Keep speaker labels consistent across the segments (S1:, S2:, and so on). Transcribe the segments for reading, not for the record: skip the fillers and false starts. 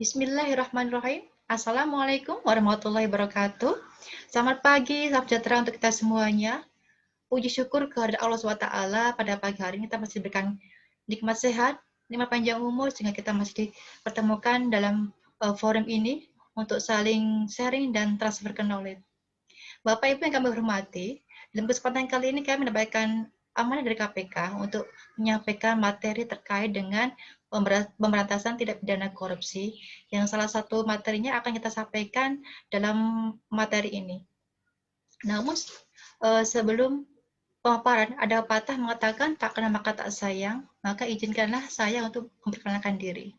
S1: Bismillahirrahmanirrahim. Assalamualaikum warahmatullahi wabarakatuh. Selamat pagi, salam sejahtera untuk kita semuanya. Puji syukur kehadirat Allah SWT pada pagi hari ini kita masih diberikan nikmat sehat, nikmat panjang umur, sehingga kita masih dipertemukan dalam forum ini untuk saling sharing dan transfer knowledge. Bapak Ibu yang kami hormati, dalam kesempatan kali ini kami mendapatkan amanah dari KPK untuk menyampaikan materi terkait dengan pemberantasan tindak pidana korupsi, yang salah satu materinya akan kita sampaikan dalam materi ini. Namun sebelum pemaparan, ada pepatah mengatakan tak kenal maka tak sayang, maka izinkanlah saya untuk memperkenalkan diri.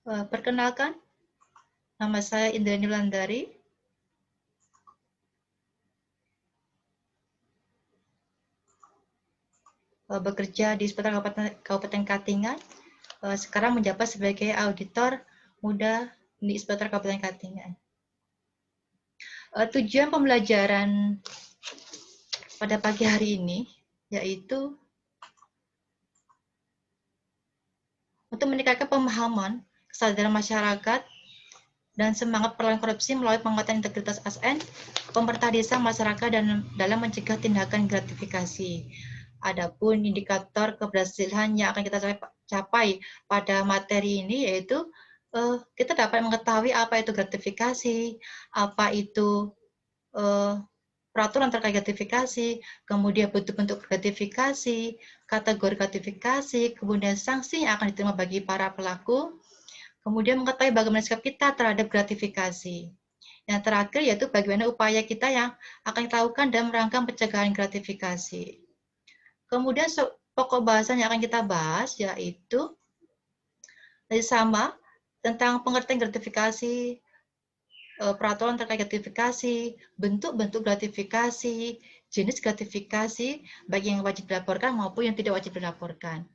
S1: Perkenalkan, nama saya Indrani Wulandari. Bekerja di Inspektorat Kabupaten Katingan. Sekarang menjabat sebagai auditor muda di Inspektorat Kabupaten Katingan. Tujuan pembelajaran pada pagi hari ini yaitu untuk meningkatkan pemahaman, kesadaran masyarakat, dan semangat perlawanan korupsi melalui penguatan integritas ASN, pemerintah desa, masyarakat, dan dalam mencegah tindakan gratifikasi. Adapun indikator keberhasilan yang akan kita capai pada materi ini yaitu kita dapat mengetahui apa itu gratifikasi, apa itu peraturan terkait gratifikasi, kemudian bentuk-bentuk gratifikasi, kategori gratifikasi, kemudian sanksi yang akan diterima bagi para pelaku, kemudian mengetahui bagaimana sikap kita terhadap gratifikasi. Yang terakhir yaitu bagaimana upaya kita yang akan kita lakukan dalam rangka pencegahan gratifikasi. Kemudian pokok bahasan yang akan kita bahas yaitu sama tentang pengertian gratifikasi, peraturan terkait gratifikasi, bentuk-bentuk gratifikasi, jenis gratifikasi, baik yang wajib dilaporkan maupun yang tidak wajib dilaporkan.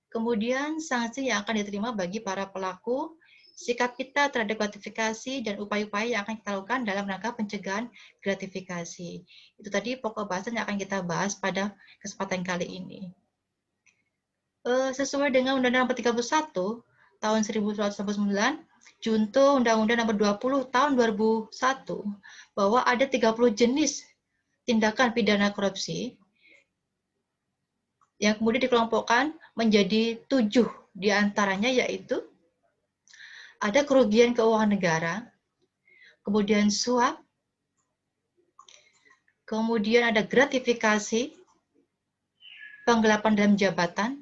S1: Kemudian sanksi yang akan diterima bagi para pelaku, sikap kita terhadap gratifikasi, dan upaya-upaya yang akan kita lakukan dalam rangka pencegahan gratifikasi. Itu tadi pokok bahasan yang akan kita bahas pada kesempatan kali ini. Sesuai dengan Undang-Undang Nomor 31 tahun 1999, Junto Undang-Undang Nomor 20 tahun 2001, bahwa ada 30 jenis tindakan pidana korupsi yang kemudian dikelompokkan menjadi 7 diantaranya, yaitu ada kerugian keuangan negara, kemudian suap, kemudian ada gratifikasi, penggelapan dalam jabatan,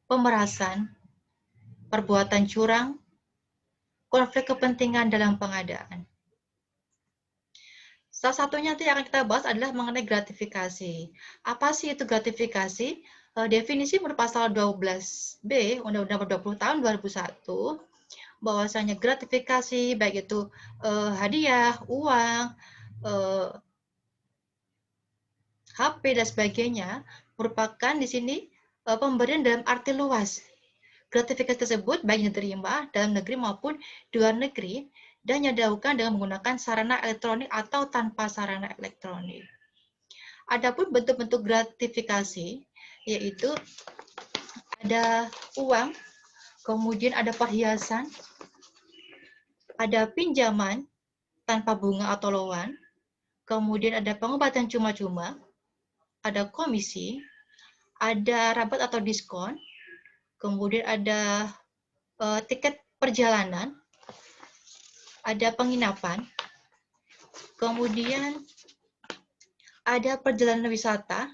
S1: pemerasan, perbuatan curang, konflik kepentingan dalam pengadaan. Salah satunya nanti yang akan kita bahas adalah mengenai gratifikasi. Apa sih itu gratifikasi? Definisi menurut pasal 12B Undang-Undang Nomor 20 tahun 2001, bahwasanya gratifikasi baik itu hadiah, uang, HP dan sebagainya merupakan di sini pemberian dalam arti luas. Gratifikasi tersebut baik yang diterima dalam negeri maupun di luar negeri dan yang dilakukan dengan menggunakan sarana elektronik atau tanpa sarana elektronik. Adapun bentuk-bentuk gratifikasi yaitu ada uang, kemudian ada perhiasan, ada pinjaman tanpa bunga atau loan, kemudian ada pengobatan cuma-cuma, ada komisi, ada rabat atau diskon, kemudian ada tiket perjalanan, ada penginapan, kemudian ada perjalanan wisata,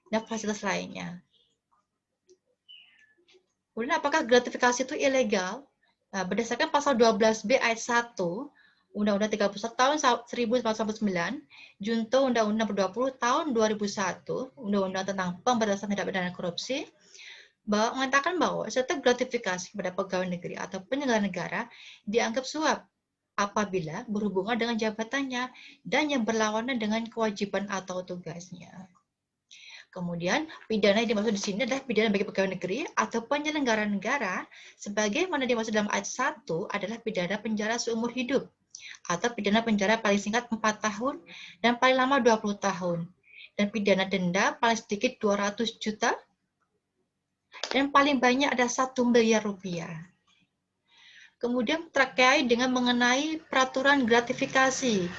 S1: dan fasilitas lainnya. Kemudian apakah gratifikasi itu ilegal? Nah, berdasarkan pasal 12B ayat 1 Undang-Undang 31 tahun 1999, Junto Undang-Undang Nomor 20 tahun 2001, Undang-Undang tentang Pemberantasan Tindak Pidana Korupsi, mengatakan bahwa setiap gratifikasi kepada pegawai negeri atau penyelenggara negara dianggap suap apabila berhubungan dengan jabatannya dan yang berlawanan dengan kewajiban atau tugasnya. Kemudian, pidana yang dimaksud di sini adalah pidana bagi pegawai negeri atau penyelenggara negara, sebagaimana dimaksud dalam ayat 1 adalah pidana penjara seumur hidup atau pidana penjara paling singkat 4 tahun dan paling lama 20 tahun. dan pidana denda paling sedikit 200 juta dan paling banyak ada 1 miliar rupiah. Kemudian terkait dengan mengenai peraturan gratifikasi.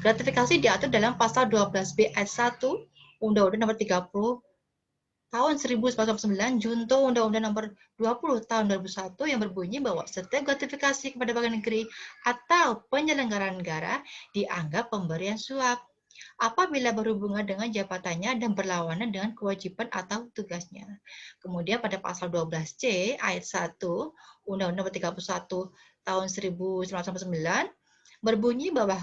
S1: Gratifikasi diatur dalam pasal 12B ayat 1 Undang-Undang Nomor 30 Tahun 1999 Junto Undang-Undang Nomor 20 Tahun 2001 yang berbunyi bahwa setiap gratifikasi kepada pegawai negeri atau penyelenggara negara dianggap pemberian suap apabila berhubungan dengan jabatannya dan berlawanan dengan kewajiban atau tugasnya. Kemudian pada pasal 12C ayat 1 Undang-Undang Nomor 31 Tahun 1999 berbunyi bahwa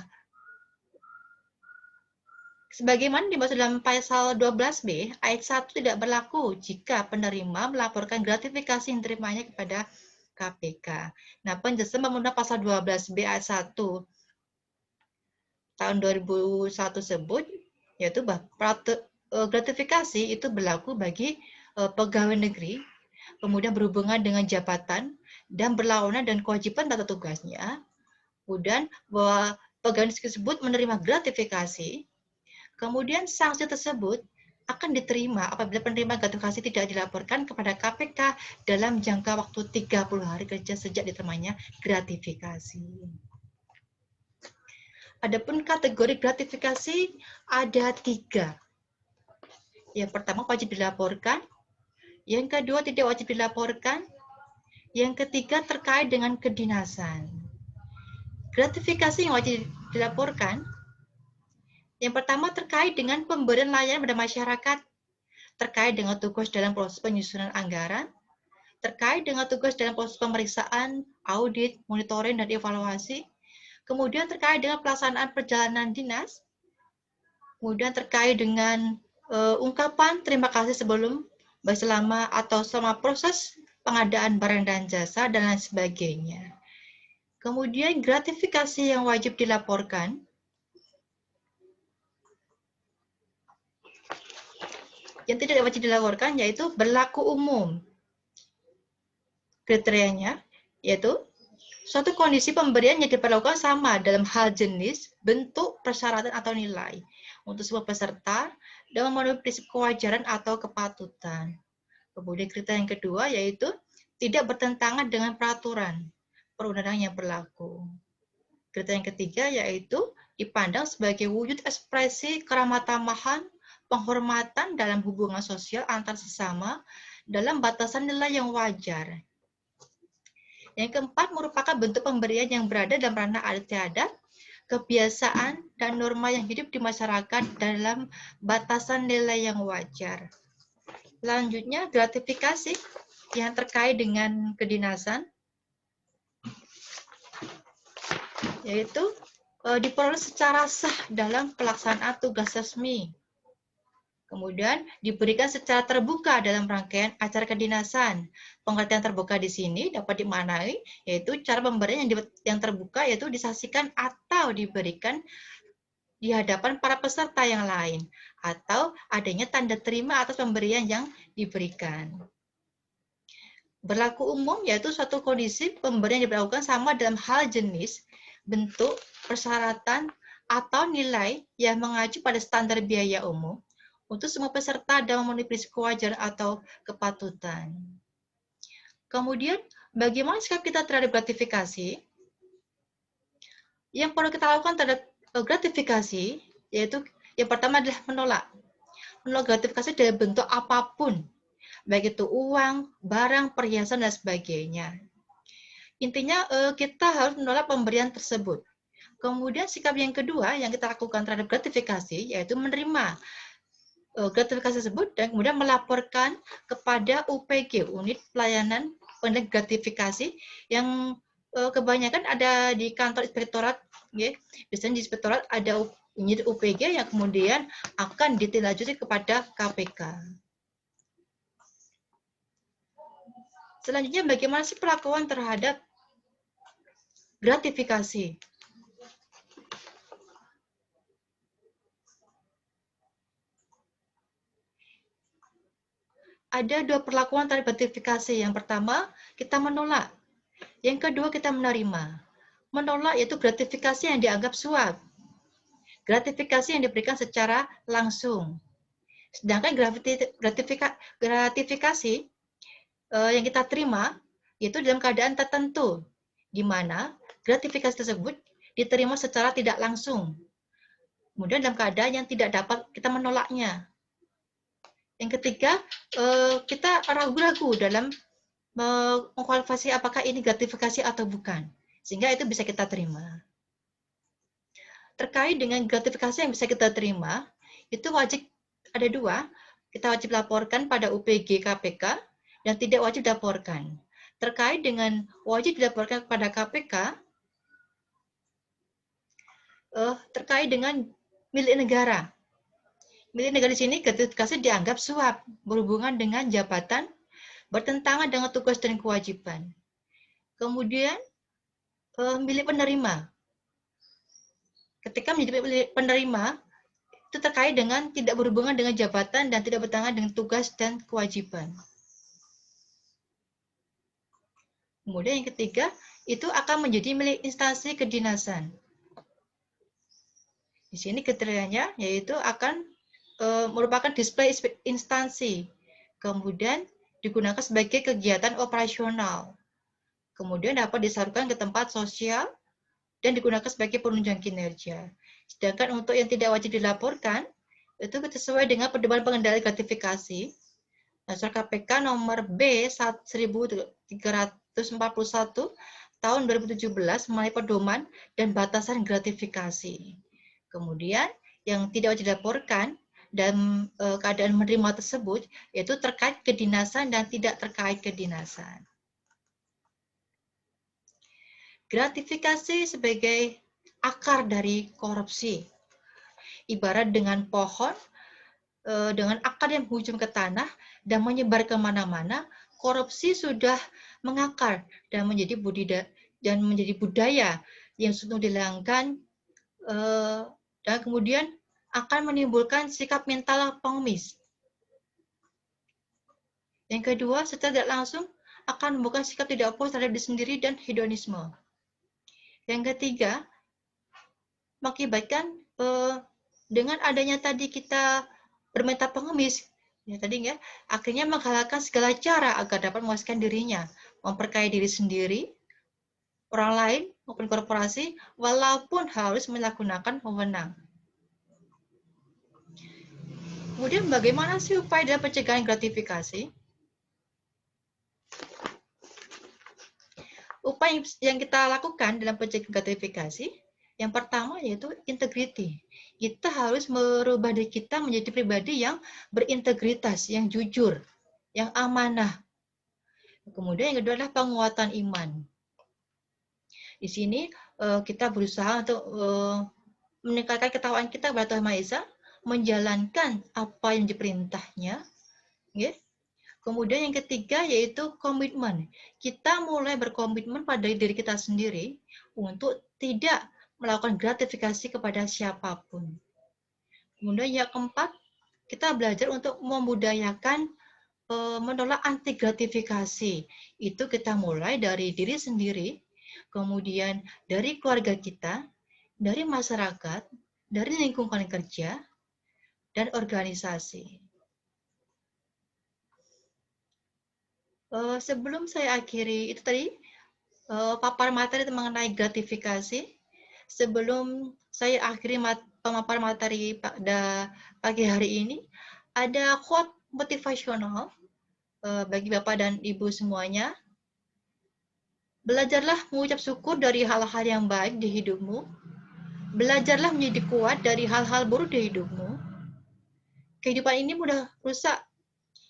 S1: sebagaimana dimaksud dalam pasal 12B, ayat 1 tidak berlaku jika penerima melaporkan gratifikasi yang diterimanya kepada KPK. Nah, penjelasan menggunakan pasal 12B ayat 1 tahun 2001 tersebut, yaitu bahwa gratifikasi itu berlaku bagi pegawai negeri, kemudian berhubungan dengan jabatan, dan berlawanan dan kewajiban atau tugasnya, kemudian bahwa pegawai negeri tersebut menerima gratifikasi. Kemudian sanksi tersebut akan diterima apabila penerima gratifikasi tidak dilaporkan kepada KPK dalam jangka waktu 30 hari kerja sejak diterimanya gratifikasi. Adapun kategori gratifikasi ada 3. Yang pertama wajib dilaporkan, yang kedua tidak wajib dilaporkan, yang ketiga terkait dengan kedinasan. Gratifikasi yang wajib dilaporkan yang pertama terkait dengan pemberian layanan pada masyarakat, terkait dengan tugas dalam proses penyusunan anggaran, terkait dengan tugas dalam proses pemeriksaan, audit, monitoring, dan evaluasi, kemudian terkait dengan pelaksanaan perjalanan dinas, kemudian terkait dengan ungkapan terima kasih sebelum, baik selama atau selama proses pengadaan barang dan jasa, dan lain sebagainya. Kemudian gratifikasi yang wajib dilaporkan, yang tidak wajib dilaporkan yaitu berlaku umum. Kriterianya yaitu suatu kondisi pemberian yang diperlakukan sama dalam hal jenis, bentuk, persyaratan, atau nilai untuk semua peserta dan memenuhi prinsip kewajaran atau kepatutan. Kemudian kriteria yang kedua yaitu tidak bertentangan dengan peraturan perundang-undangan yang berlaku. Kriteria yang ketiga yaitu dipandang sebagai wujud ekspresi keramatamahan, penghormatan dalam hubungan sosial antar sesama dalam batasan nilai yang wajar. Yang keempat merupakan bentuk pemberian yang berada dalam ranah adat istiadat, kebiasaan, dan norma yang hidup di masyarakat dalam batasan nilai yang wajar. Selanjutnya, gratifikasi yang terkait dengan kedinasan, yaitu diperoleh secara sah dalam pelaksanaan tugas resmi. Kemudian diberikan secara terbuka dalam rangkaian acara kedinasan. Pengertian terbuka di sini dapat dimaknai yaitu cara pemberian yang terbuka yaitu disaksikan atau diberikan di hadapan para peserta yang lain atau adanya tanda terima atas pemberian yang diberikan. Berlaku umum yaitu suatu kondisi pemberian yang dilakukan sama dalam hal jenis, bentuk, persyaratan, atau nilai yang mengacu pada standar biaya umum untuk semua peserta dan memenuhi prinsip kewajaran atau kepatutan. Kemudian, bagaimana sikap kita terhadap gratifikasi? Yang perlu kita lakukan terhadap gratifikasi, yaitu yang pertama adalah menolak. Menolak gratifikasi dalam bentuk apapun, baik itu uang, barang, perhiasan, dan sebagainya. Intinya, kita harus menolak pemberian tersebut. Kemudian, sikap yang kedua yang kita lakukan terhadap gratifikasi, yaitu menerima gratifikasi tersebut dan kemudian melaporkan kepada UPG, Unit Pelayanan Penilaian Gratifikasi, yang kebanyakan ada di kantor inspektorat. Ya. Biasanya di inspektorat ada unit UPG yang kemudian akan ditindaklanjuti kepada KPK. Selanjutnya, bagaimana sih perlakuan terhadap gratifikasi? Ada 2 perlakuan terhadap gratifikasi. Yang pertama, kita menolak. Yang kedua, kita menerima. Menolak yaitu gratifikasi yang dianggap suap. gratifikasi yang diberikan secara langsung. Sedangkan gratifikasi yang kita terima itu dalam keadaan tertentu, di mana gratifikasi tersebut diterima secara tidak langsung. Kemudian dalam keadaan yang tidak dapat kita menolaknya. Yang ketiga, kita ragu-ragu dalam mengkualifikasi apakah ini gratifikasi atau bukan. Sehingga itu bisa kita terima. Terkait dengan gratifikasi yang bisa kita terima, itu wajib ada dua. Kita wajib laporkan pada UPG KPK dan tidak wajib dilaporkan. Terkait dengan wajib dilaporkan kepada KPK, terkait dengan milik negara. Milik negara di sini gratifikasi dianggap suap berhubungan dengan jabatan, bertentangan dengan tugas dan kewajiban. Kemudian milik penerima. Ketika menjadi milik penerima, itu terkait dengan tidak berhubungan dengan jabatan dan tidak bertentangan dengan tugas dan kewajiban. Kemudian yang ketiga, itu akan menjadi milik instansi kedinasan. Di sini kriterianya yaitu akan merupakan display instansi, kemudian digunakan sebagai kegiatan operasional, kemudian dapat disalurkan ke tempat sosial, dan digunakan sebagai penunjang kinerja. Sedangkan untuk yang tidak wajib dilaporkan, itu sesuai dengan pedoman pengendalian gratifikasi, Dasar KPK nomor B 1341 tahun 2017 mengenai pedoman dan batasan gratifikasi. Kemudian yang tidak wajib dilaporkan dan keadaan menerima tersebut yaitu terkait kedinasan dan tidak terkait kedinasan. Gratifikasi sebagai akar dari korupsi. Ibarat dengan pohon dengan akar yang menghujam ke tanah dan menyebar kemana-mana, korupsi sudah mengakar dan menjadi budaya yang sudah dihilangkan dan kemudian akan menimbulkan sikap mental pengemis. Yang kedua, secara tidak langsung akan menimbulkan sikap tidak puas terhadap diri sendiri dan hedonisme. Yang ketiga, mengakibatkan dengan adanya tadi kita bermental pengemis, ya tadi ya, akhirnya menghalalkan segala cara agar dapat memuaskan dirinya, memperkaya diri sendiri, orang lain maupun korporasi, walaupun harus menyalahgunakan wewenang. Kemudian bagaimana sih upaya dalam pencegahan gratifikasi? Upaya yang kita lakukan dalam pencegahan gratifikasi, yang pertama yaitu integriti. Kita harus merubah diri kita menjadi pribadi yang berintegritas, yang jujur, yang amanah. Kemudian yang kedua adalah penguatan iman. Di sini kita berusaha untuk meningkatkan ketakwaan kita kepada Tuhan Maha Esa, menjalankan apa yang diperintahnya. Ya. Kemudian yang ketiga yaitu komitmen. Kita mulai berkomitmen pada diri kita sendiri untuk tidak melakukan gratifikasi kepada siapapun. Kemudian yang keempat, kita belajar untuk membudayakan menolak anti gratifikasi. Itu kita mulai dari diri sendiri, kemudian dari keluarga kita, dari masyarakat, dari lingkungan kerja, dan organisasi. Sebelum saya akhiri itu tadi paparan materi mengenai gratifikasi. Sebelum saya akhiri pemaparan materi pada pagi hari ini, ada quote motivasional bagi Bapak dan Ibu semuanya. Belajarlah mengucap syukur dari hal-hal yang baik di hidupmu. Belajarlah menjadi kuat dari hal-hal buruk di hidupmu. Kehidupan ini mudah rusak.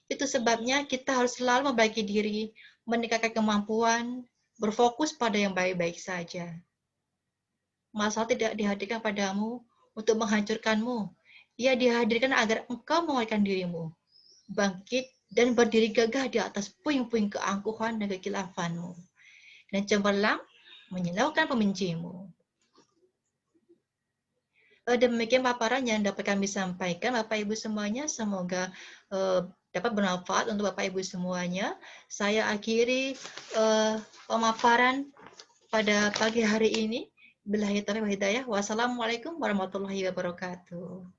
S1: Itu sebabnya kita harus selalu memperbaiki diri, meningkatkan kemampuan, berfokus pada yang baik-baik saja. Masalah tidak dihadirkan padamu untuk menghancurkanmu. Ia dihadirkan agar engkau menguatkan dirimu, bangkit dan berdiri gagah di atas puing-puing keangkuhan dan kekilafanmu, dan cemerlang menyilaukan pembencimu. Demikian paparan yang dapat kami sampaikan, Bapak Ibu semuanya. Semoga dapat bermanfaat untuk Bapak Ibu semuanya. Saya akhiri pemaparan pada pagi hari ini Billahi taufiq wal hidayah. Wassalamualaikum warahmatullahi wabarakatuh.